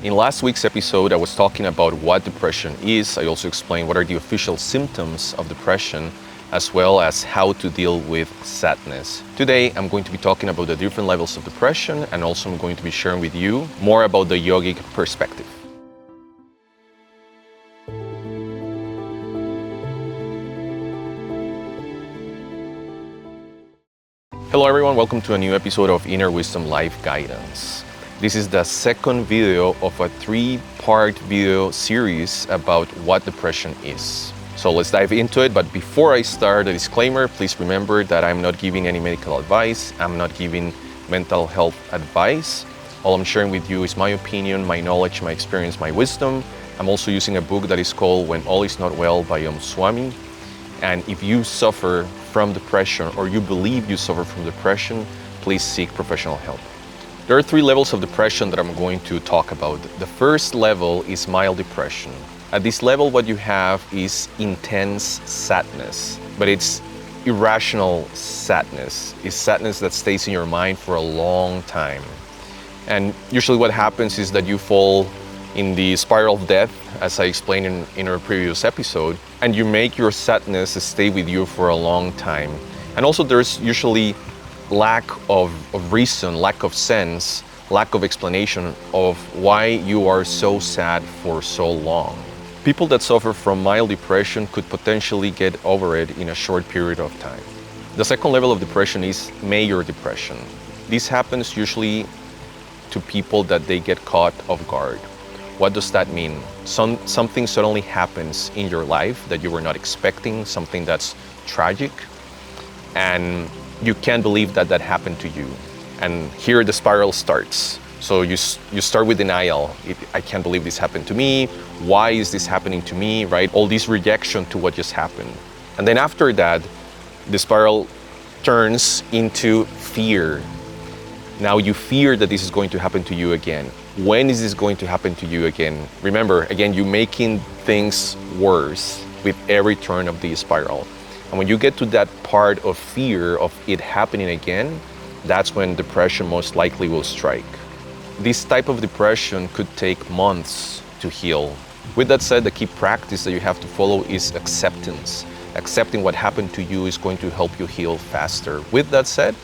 In last week's episode, I was talking about what depression is. I also explained what are the official symptoms of depression, as well as how to deal with sadness. Today, I'm going to be talking about the different levels of depression, and also I'm going to be sharing with you more about the yogic perspective. Hello everyone, welcome to a new episode of Inner Wisdom Life Guidance. This is the second video of a three-part video series about what depression is. So let's dive into it, but before I start, a disclaimer, please remember that I'm not giving any medical advice, I'm not giving mental health advice. All I'm sharing with you is my opinion, my knowledge, my experience, my wisdom. I'm also using a book that is called When All Is Not Well by Swami. And if you suffer from depression or you believe you suffer from depression, please seek professional help. There are three levels of depression that I'm going to talk about. The first level is mild depression. At this level, what you have is intense sadness, but it's irrational sadness. It's sadness that stays in your mind for a long time. And usually what happens is that you fall in the spiral of death, as I explained in our previous episode, and you make your sadness stay with you for a long time. And also there's usually lack of reason, lack of sense, lack of explanation of why you are so sad for so long. People that suffer from mild depression could potentially get over it in a short period of time. The second level of depression is major depression. This happens usually to people that they get caught off guard. What does that mean? Something suddenly happens in your life that you were not expecting, something that's tragic, and you can't believe that that happened to you. And here the spiral starts. So you start with denial. I can't believe this happened to me. Why is this happening to me, right? All this rejection to what just happened. And then after that, the spiral turns into fear. Now you fear that this is going to happen to you again. When is this going to happen to you again? Remember, again, you're making things worse with every turn of the spiral. And when you get to that part of fear of it happening again, that's when depression most likely will strike. This type of depression could take months to heal. With that said, the key practice that you have to follow is acceptance. Accepting what happened to you is going to help you heal faster. With that said,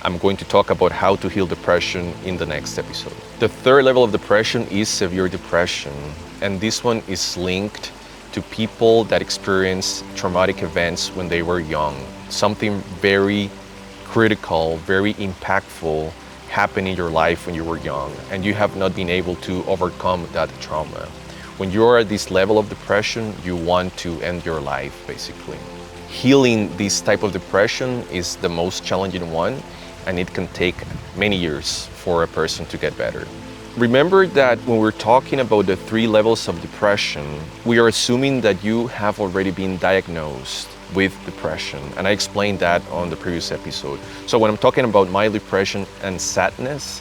I'm going to talk about how to heal depression in the next episode. The third level of depression is severe depression, and this one is linked to people that experience traumatic events when they were young. Something very critical, very impactful happened in your life when you were young, and you have not been able to overcome that trauma. When you're at this level of depression, you want to end your life, basically. Healing this type of depression is the most challenging one, and it can take many years for a person to get better. Remember that when we're talking about the three levels of depression, we are assuming that you have already been diagnosed with depression, and I explained that on the previous episode. So when I'm talking about mild depression and sadness,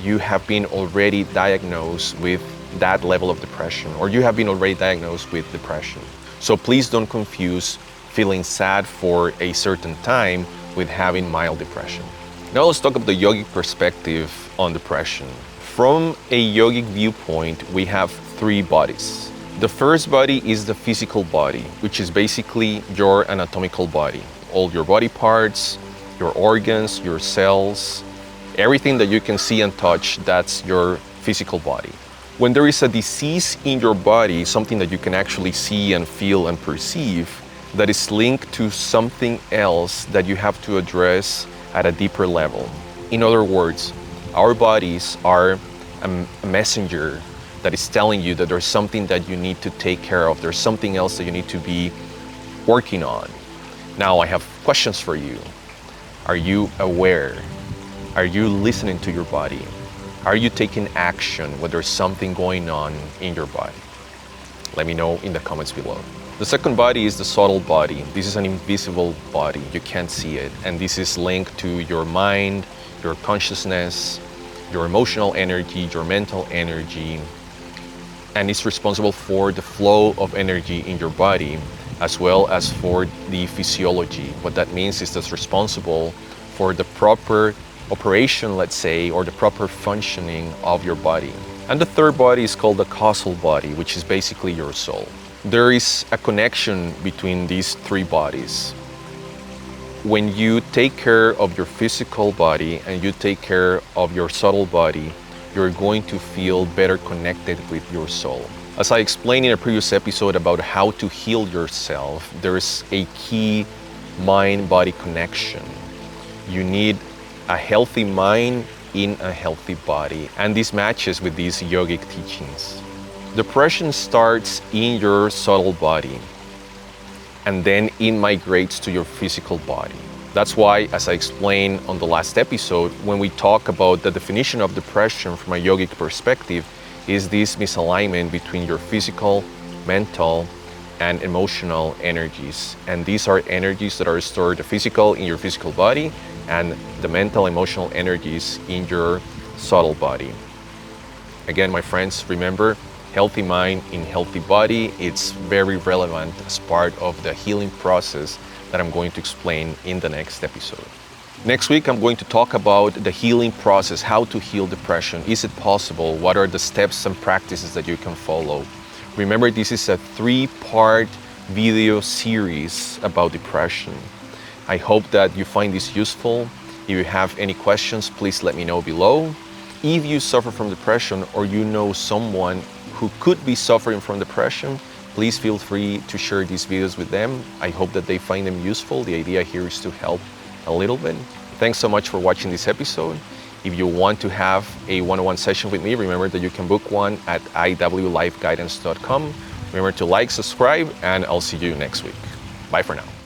you have been already diagnosed with that level of depression, or you have been already diagnosed with depression. So please don't confuse feeling sad for a certain time with having mild depression. Now let's talk about the yogic perspective on depression. From a yogic viewpoint, we have three bodies. The first body is the physical body, which is basically your anatomical body. All your body parts, your organs, your cells, everything that you can see and touch, that's your physical body. When there is a disease in your body, something that you can actually see and feel and perceive, that is linked to something else that you have to address at a deeper level. In other words, our bodies are a messenger that is telling you that there's something that you need to take care of. There's something else that you need to be working on. Now I have questions for you. Are you aware? Are you listening to your body? Are you taking action when there's something going on in your body? Let me know in the comments below. The second body is the subtle body. This is an invisible body. You can't see it. And this is linked to your mind, your consciousness, your emotional energy, your mental energy, and it's responsible for the flow of energy in your body, as well as for the physiology. What that means is that's responsible for the proper operation, let's say, or the proper functioning of your body. And the third body is called the causal body, which is basically your soul. There is a connection between these three bodies. When you take care of your physical body and you take care of your subtle body, you're going to feel better connected with your soul. As I explained in a previous episode about how to heal yourself, there's a key mind-body connection. You need a healthy mind in a healthy body, and this matches with these yogic teachings. Depression starts in your subtle body, and then it migrates to your physical body. That's why, as I explained on the last episode, when we talk about the definition of depression from a yogic perspective, is this misalignment between your physical, mental, and emotional energies. And these are energies that are stored, the physical in your physical body, and the mental, emotional energies in your subtle body. Again, my friends, remember, healthy mind in healthy body, it's very relevant as part of the healing process that I'm going to explain in the next episode. Next week, I'm going to talk about the healing process, how to heal depression. Is it possible? What are the steps and practices that you can follow? Remember, this is a 3-part video series about depression. I hope that you find this useful. If you have any questions, please let me know below. If you suffer from depression or you know someone who could be suffering from depression, please feel free to share these videos with them. I hope that they find them useful. The idea here is to help a little bit. Thanks so much for watching this episode. If you want to have a one-on-one session with me, remember that you can book one at iwlifeguidance.com. Remember to like, subscribe, and I'll see you next week. Bye for now.